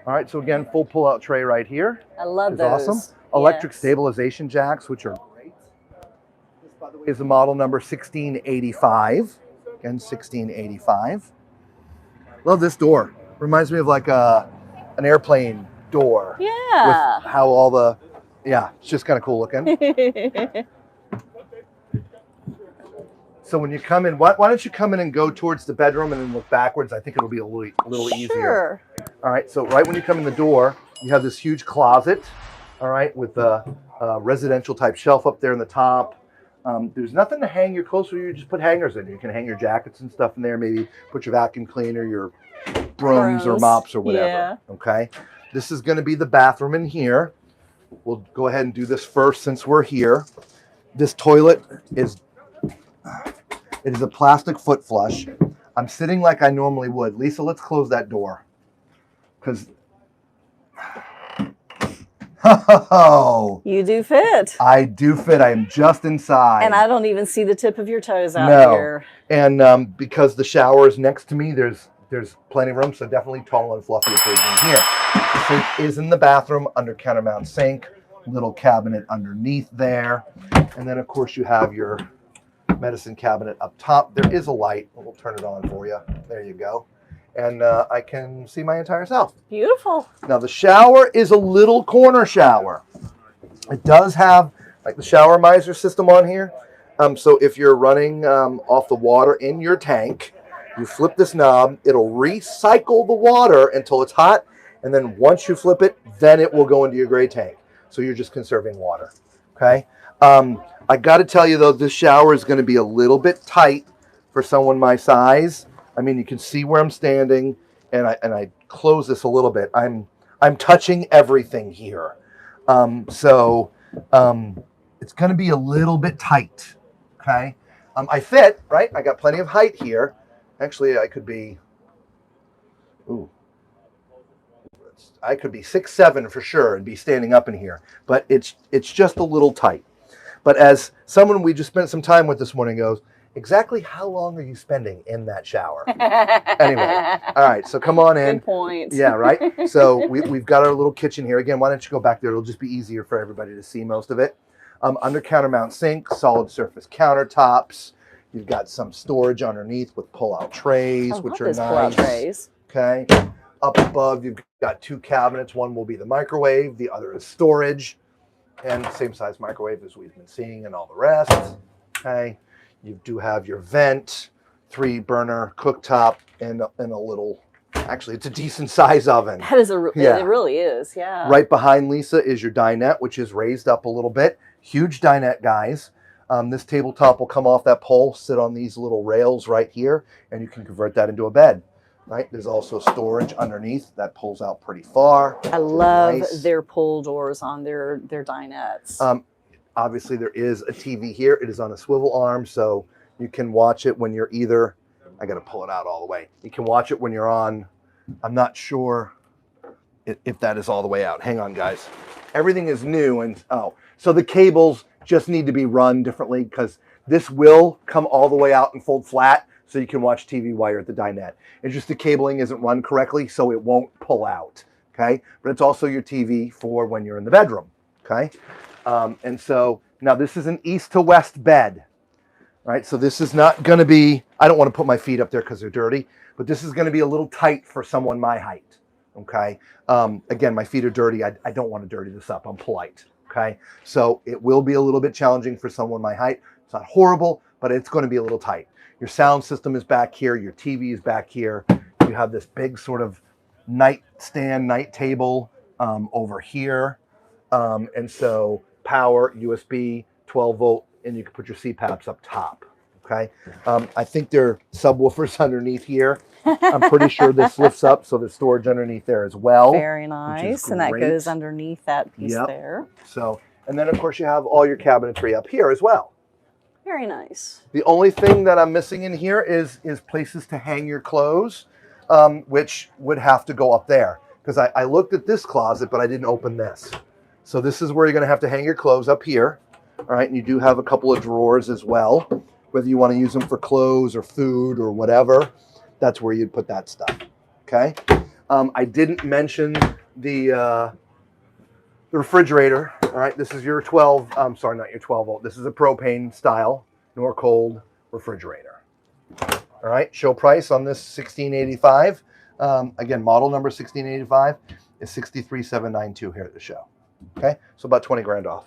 All right, so again, full pull-out tray right here. I love It's those. awesome. Electric Yes. stabilization jacks, which are great. This, by the way, is the model number 1685. Again, 1685. Love this door. Reminds me of like an airplane door. Yeah. With how all the, yeah, it's just kind of cool looking. So when you come in, why don't you come in and go towards the bedroom and then look backwards? I think it'll be a little easier. Sure. All right, so right when you come in the door, you have this huge closet, all right, with a residential type shelf up there in the top. There's nothing to hang your clothes, so you just put hangers in. You can hang your jackets and stuff in there, maybe put your vacuum cleaner, your brooms or mops or whatever, yeah. Okay? This is gonna be the bathroom in here. We'll go ahead and do this first since we're here. This toilet is, it is a plastic foot flush. I'm sitting like I normally would. Lisa, let's close that door. Because, oh, You do fit. I do fit. I am just inside. And I don't even see the tip of your toes out here. And because the shower is next to me, there's plenty of room, so definitely tall and fluffy occasion here. The sink is in the bathroom, under countermount sink, little cabinet underneath there. And then, of course, you have your medicine cabinet up top. There is a light. We'll turn it on for you. There you go. And I can see my entire self. Beautiful. Now, the shower is a little corner shower. It does have like the shower miser system on here. So if you're running off the water in your tank, you flip this knob, it'll recycle the water until it's hot. And then once you flip it, then it will go into your gray tank. So you're just conserving water, okay? I got to tell you, though, this shower is going to be a little bit tight for someone my size. I mean, you can see where I'm standing, and I close this a little bit. I'm touching everything here. It's going to be a little bit tight, okay? I fit, right? I got plenty of height here. Actually, I could be, I could be 6'7" for sure and be standing up in here, but it's just a little tight. But as someone we just spent some time with this morning goes, exactly how long are you spending in that shower? Anyway, all right, so come on in. Good point. Yeah, right? So we've got our little kitchen here. Again, why don't you go back there? It'll just be easier for everybody to see most of it. Under countermount sink, solid surface countertops. You've got some storage underneath with pull-out trays, which are nice. Pull-out trays. Okay. Up above, you've got two cabinets. One will be the microwave. The other is storage. And same size microwave as we've been seeing and all the rest. Okay. You do have your vent, 3-burner cooktop, and a little, actually, it's a decent size oven. That is it really is, yeah. Right behind Lisa is your dinette, which is raised up a little bit. Huge dinette, guys. This tabletop will come off that pole, sit on these little rails right here, and you can convert that into a bed. Right? There's also storage underneath that pulls out pretty far. I love their pull doors on their dinettes. Obviously, there is a TV here. It is on a swivel arm, so you can watch it when you're either, I got to pull it out all the way. You can watch it when you're on, I'm not sure if that is all the way out. Hang on, guys. Everything is new, and so the cables just need to be run differently because this will come all the way out and fold flat, so you can watch TV while you're at the dinette. It's just the cabling isn't run correctly, so it won't pull out, okay? But it's also your TV for when you're in the bedroom, okay? And so now this is an east to west bed, right? So this is not gonna be, I don't wanna put my feet up there because they're dirty, but this is gonna be a little tight for someone my height, okay? Again, my feet are dirty. I don't wanna dirty this up, I'm polite, okay? So it will be a little bit challenging for someone my height. It's not horrible, but it's gonna be a little tight. Your sound system is back here, your TV is back here. You have this big sort of nightstand, night table over here. And so power, USB, 12 volt, and you can put your CPAPs up top, okay? I think there are subwoofers underneath here. I'm pretty sure this lifts up, so there's storage underneath there as well. Very nice, and that goes underneath that piece there. So, and then of course you have all your cabinetry up here as well. Very nice. The only thing that I'm missing in here is places to hang your clothes, which would have to go up there. Because I looked at this closet, but I didn't open this. So this is where you're going to have to hang your clothes up here. All right, and you do have a couple of drawers as well. Whether you want to use them for clothes or food or whatever, that's where you'd put that stuff. Okay. I didn't mention the refrigerator. All right, this is your 12. I'm sorry, not your 12 volt. This is a propane style nor cold refrigerator. All right, show price on this 1685. Again, model number 1685 is 63,792 here at the show. Okay, so about 20 grand off.